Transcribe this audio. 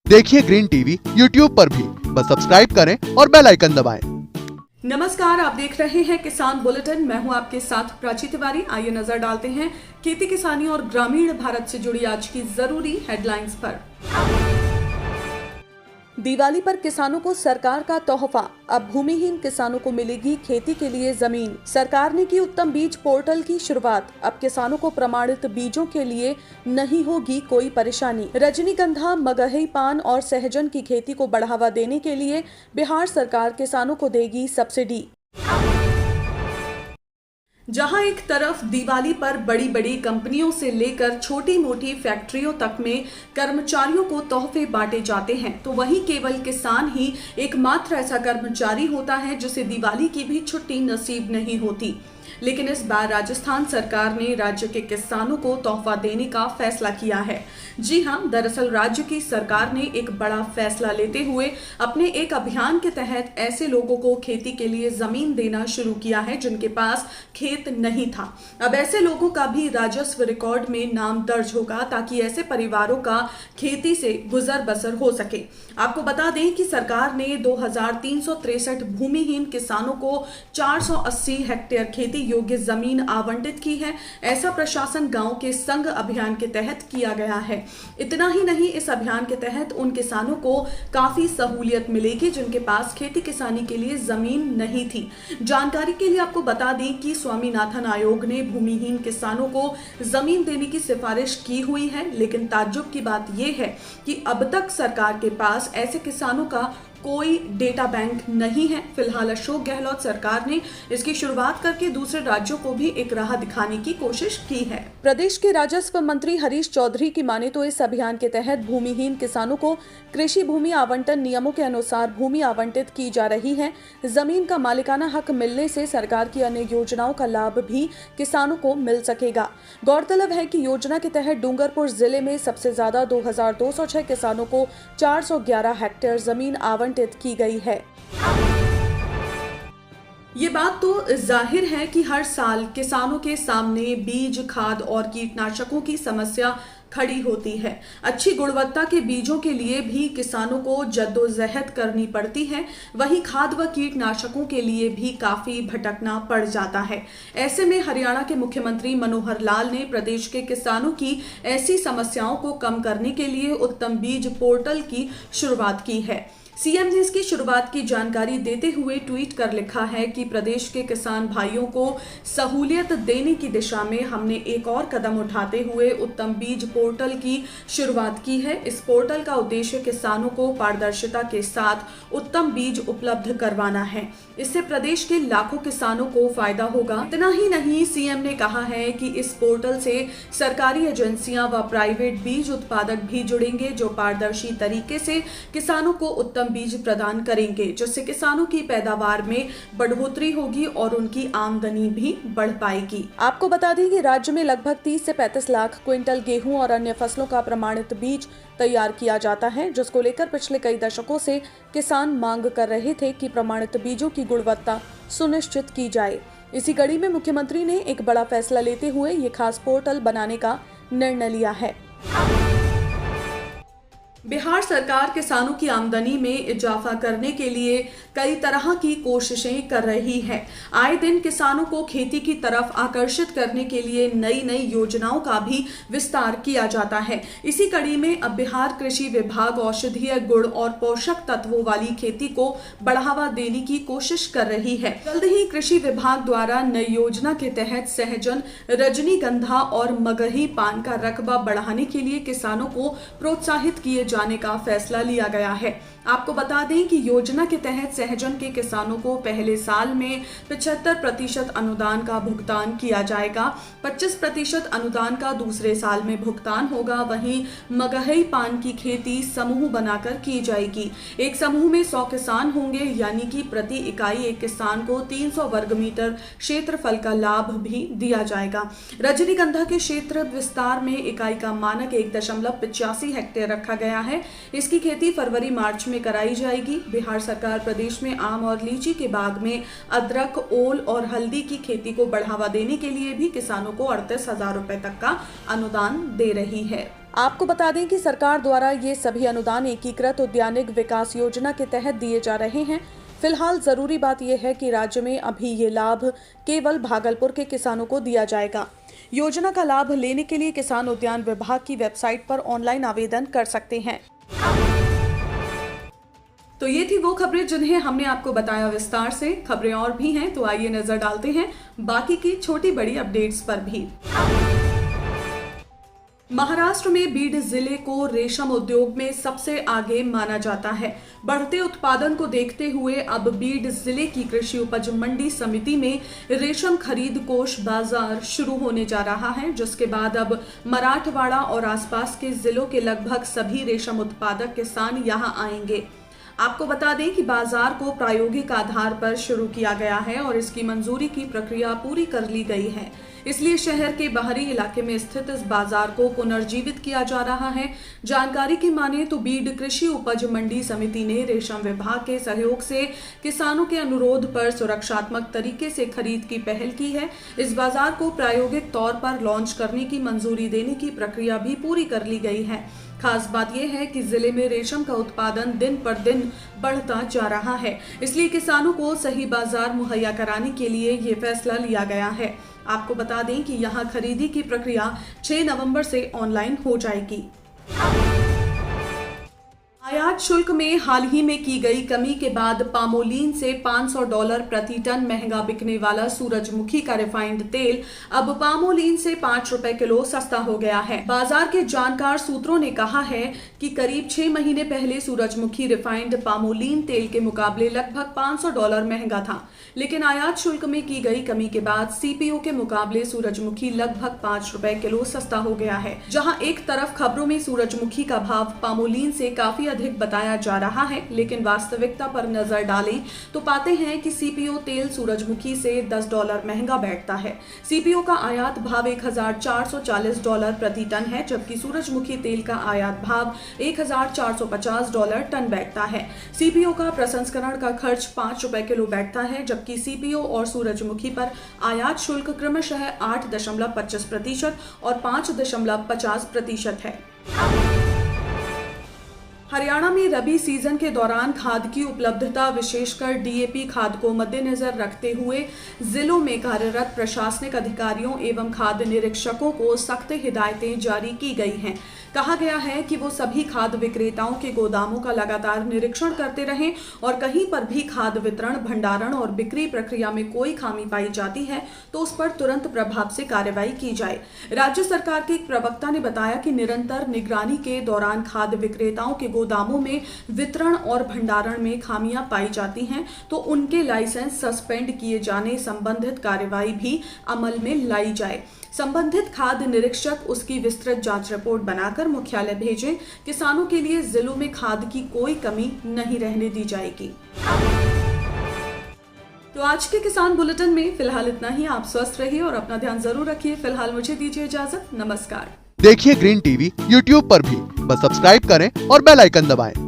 देखिए green TV YouTube पर भी, बस सब्सक्राइब करें और बेल आइकन दबाएं। नमस्कार, आप देख रहे हैं किसान बुलेटिन। मैं हूं आपके साथ प्राची तिवारी। आइए नजर डालते हैं खेती किसानी और ग्रामीण भारत से जुड़ी आज की जरूरी हेडलाइंस पर। दिवाली पर किसानों को सरकार का तोहफा, अब भूमिहीन किसानों को मिलेगी खेती के लिए जमीन। सरकार ने की उत्तम बीज पोर्टल की शुरुआत, अब किसानों को प्रमाणित बीजों के लिए नहीं होगी कोई परेशानी। रजनीगंधा, मगही पान और सहजन की खेती को बढ़ावा देने के लिए बिहार सरकार किसानों को देगी सब्सिडी। जहां एक तरफ दिवाली पर बड़ी बड़ी कंपनियों से लेकर छोटी मोटी फैक्ट्रियों तक में कर्मचारियों को तोहफे बांटे जाते हैं, तो वहीं केवल किसान ही एकमात्र ऐसा कर्मचारी होता है जिसे दिवाली की भी छुट्टी नसीब नहीं होती। लेकिन इस बार राजस्थान सरकार ने राज्य के किसानों को तोहफा देने का फैसला किया है। जी हां, दरअसल राज्य की सरकार ने एक बड़ा फैसला लेते हुए अपने एक अभियान के तहत ऐसे लोगों को खेती के लिए जमीन देना शुरू किया है जिनके पास खेत नहीं था। अब ऐसे लोगों का भी राजस्व रिकॉर्ड में नाम दर्ज होगा ताकि ऐसे परिवारों का खेती से गुजर बसर हो सके। आपको बता दें कि सरकार ने 2363 भूमिहीन किसानों को 480 हेक्टेयर खेती योग्य जमीन आवंटित की है। ऐसा प्रशासन गांव के संग अभियान के तहत किया गया है। इतना ही नहीं, इस अभियान के तहत उन किसानों को काफी सहूलियत मिलेगी जिनके पास खेती किसानी के लिए जमीन नहीं थी। जानकारी के लिए आपको बता दें कि स्वामीनाथन आयोग ने भूमिहीन किसानों को जमीन देने की सिफारिश की हुई है, लेकिन ताज्जुब की बात यह है कि अब तक सरकार के पास ऐसे किसानों का कोई डेटा बैंक नहीं है। फिलहाल अशोक गहलोत सरकार ने इसकी शुरुआत करके दूसरे राज्यों को भी एक राह दिखाने की कोशिश की है। प्रदेश के राजस्व मंत्री हरीश चौधरी की माने तो इस अभियान के तहत भूमिहीन किसानों को कृषि भूमि आवंटन नियमों के अनुसार भूमि आवंटित की जा रही है। जमीन का मालिकाना हक मिलने से सरकार की अन्य योजनाओं का लाभ भी किसानों को मिल सकेगा। गौरतलब है कि योजना के तहत डूंगरपुर जिले में सबसे ज्यादा 2206 किसानों को 411 हेक्टेयर जमीन आवंटित की गई है। ये बात तो जाहिर है कि हर साल किसानों के सामने बीज, खाद और कीटनाशकों की समस्या खड़ी होती है। अच्छी गुणवत्ता के बीजों के लिए भी किसानों को जद्दोजहद करनी पड़ती है, वहीं खाद व कीटनाशकों के लिए भी काफी भटकना पड़ जाता है। ऐसे में हरियाणा के मुख्यमंत्री मनोहर लाल ने प्रदेश के किसानों की ऐसी समस्याओं को कम करने के लिए उत्तम बीज पोर्टल की शुरुआत की है। सीएम ने इसकी शुरुआत की जानकारी देते हुए ट्वीट कर लिखा है कि प्रदेश के किसान भाइयों को सहूलियत देने की दिशा में हमने एक और कदम उठाते हुए उत्तम बीज पोर्टल की शुरुआत की है। इस पोर्टल का उद्देश्य किसानों को पारदर्शिता के साथ उत्तम बीज उपलब्ध करवाना है। इससे प्रदेश के लाखों किसानों को फायदा होगा। इतना ही नहीं, सीएम ने कहा है कि इस पोर्टल से सरकारी एजेंसियां व प्राइवेट बीज उत्पादक भी जुड़ेंगे जो पारदर्शी तरीके से किसानों को उत्तम बीज प्रदान करेंगे, जिससे किसानों की पैदावार में बढ़ोतरी होगी और उनकी आमदनी भी बढ़ पाएगी। आपको बता दें कि राज्य में लगभग 30 से 35 लाख क्विंटल गेहूं और अन्य फसलों का प्रमाणित बीज तैयार किया जाता है, जिसको लेकर पिछले कई दशकों से किसान मांग कर रहे थे कि प्रमाणित बीजों की गुणवत्ता सुनिश्चित की जाए। इसी कड़ी में मुख्यमंत्री ने एक बड़ा फैसला लेते हुए ये खास पोर्टल बनाने का निर्णय लिया है। बिहार सरकार किसानों की आमदनी में इजाफा करने के लिए कई तरह की कोशिशें कर रही है। आए दिन किसानों को खेती की तरफ आकर्षित करने के लिए नई नई योजनाओं का भी विस्तार किया जाता है। इसी कड़ी में अब बिहार कृषि विभाग औषधीय गुण और पोषक तत्वों वाली खेती को बढ़ावा देने की कोशिश कर रही है। जल्द ही कृषि विभाग द्वारा नई योजना के तहत सहजन, रजनीगंधा और मगही पान का रकबा बढ़ाने के लिए किसानों को प्रोत्साहित किए जाने का फैसला लिया गया है। आपको बता दें कि योजना के तहत सहजन के किसानों को पहले साल में 75% अनुदान का भुगतान किया जाएगा, 25% अनुदान का दूसरे साल में भुगतान होगा। वहीं मगही पान की खेती समूह बनाकर की जाएगी। एक समूह में 100 किसान होंगे, यानी कि प्रति इकाई एक किसान को 300 वर्ग मीटर क्षेत्रफल का लाभ भी दिया जाएगा। रजनीगंधा के क्षेत्र विस्तार में इकाई का मानक 1.85 हेक्टेयर रखा गया है। इसकी खेती फरवरी मार्च में कराई जाएगी। बिहार सरकार प्रदेश में आम और लीची के बाग में अदरक, ओल और हल्दी की खेती को बढ़ावा देने के लिए भी किसानों को 38,000 रुपए तक का अनुदान दे रही है। आपको बता दें कि सरकार द्वारा ये सभी अनुदान एकीकृत उद्यानिक विकास योजना के तहत दिए जा रहे हैं। फिलहाल जरूरी बात यह है कि राज्य में अभी ये लाभ केवल भागलपुर के किसानों को दिया जाएगा। योजना का लाभ लेने के लिए किसान उद्यान विभाग की वेबसाइट पर ऑनलाइन आवेदन कर सकते हैं। तो ये थी वो खबरें जिन्हें हमने आपको बताया विस्तार से। खबरें और भी हैं, तो आइए नजर डालते हैं बाकी की छोटी बड़ी अपडेट्स पर भी। महाराष्ट्र में बीड जिले को रेशम उद्योग में सबसे आगे माना जाता है। बढ़ते उत्पादन को देखते हुए अब बीड जिले की कृषि उपज मंडी समिति में रेशम खरीद कोष बाजार शुरू होने जा रहा है, जिसके बाद अब मराठवाड़ा और आसपास के जिलों के लगभग सभी रेशम उत्पादक किसान यहां आएंगे। आपको बता दें कि बाजार को प्रायोगिक आधार पर शुरू किया गया है और इसकी मंजूरी की प्रक्रिया पूरी कर ली गई है। इसलिए शहर के बाहरी इलाके में स्थित इस बाजार को पुनर्जीवित किया जा रहा है। जानकारी की माने तो बीड कृषि उपज मंडी समिति ने रेशम विभाग के सहयोग से किसानों के अनुरोध पर सुरक्षात्मक तरीके से खरीद की पहल की है। इस बाजार को प्रायोगिक तौर पर लॉन्च करने की मंजूरी देने की प्रक्रिया भी पूरी कर ली गई है। खास बात यह है कि जिले में रेशम का उत्पादन दिन पर दिन बढ़ता जा रहा है, इसलिए किसानों को सही बाजार मुहैया कराने के लिए ये फैसला लिया गया है। आपको बता दें कि यहां खरीदी की प्रक्रिया 6 नवंबर से ऑनलाइन हो जाएगी। आयात शुल्क में हाल ही में की गई कमी के बाद पामोलीन से $500 प्रति टन महंगा बिकने वाला सूरजमुखी का रिफाइंड तेल अब पामोलीन से ₹5 किलो सस्ता हो गया है। बाजार के जानकार सूत्रों ने कहा है कि करीब 6 महीने पहले सूरजमुखी रिफाइंड पामोलीन तेल के मुकाबले लगभग $500 महंगा था, लेकिन आयात शुल्क में की गई कमी के बाद सीपीओ के मुकाबले सूरजमुखी लगभग ₹5 किलो सस्ता हो गया है। जहां एक तरफ खबरों में सूरजमुखी का भाव पामोलीन से काफी अधिक बताया जा रहा है, लेकिन वास्तविकता पर नजर डालें तो पाते हैं कि सीपीओ तेल सूरजमुखी से $10 महंगा बैठता है। सीपीओ का आयात भाव $1,440 प्रति टन है, जबकि सूरजमुखी तेल का आयात भाव $1,450 टन बैठता है। सीपीओ का प्रसंस्करण का खर्च ₹5 किलो बैठता है, जबकि सीपीओ और सूरजमुखी पर आयात शुल्क क्रमशः 8.25% और 5.50% है। हरियाणा में रबी सीजन के दौरान खाद की उपलब्धता, विशेषकर डीएपी खाद को मद्देनजर रखते हुए जिलों में कार्यरत प्रशासनिक अधिकारियों एवं खाद निरीक्षकों को सख्त हिदायतें जारी की गई हैं। कहा गया है कि वो सभी खाद विक्रेताओं के गोदामों का लगातार निरीक्षण करते रहें और कहीं पर भी खाद वितरण, भंडारण और बिक्री प्रक्रिया में कोई खामी पाई जाती है तो उस पर तुरंत प्रभाव से कार्रवाई की जाए। राज्य सरकार के एक प्रवक्ता ने बताया कि निरंतर निगरानी के दौरान खाद विक्रेताओं के गोदामों में वितरण और भंडारण में खामियां पाई जाती हैं तो उनके लाइसेंस सस्पेंड किए जाने संबंधित कार्रवाई भी अमल में लाई जाए। संबंधित खाद्य निरीक्षक उसकी विस्तृत जांच रिपोर्ट बनाकर मुख्यालय भेजें। किसानों के लिए जिलों में खाद की कोई कमी नहीं रहने दी जाएगी। तो आज के किसान बुलेटिन में फिलहाल इतना ही। आप स्वस्थ रहिए और अपना ध्यान जरूर रखिए। फिलहाल मुझे दीजिए इजाजत। नमस्कार। देखिए ग्रीन टीवी यूट्यूब पर भी, बस सब्सक्राइब करें और बेल आइकन दबाएं।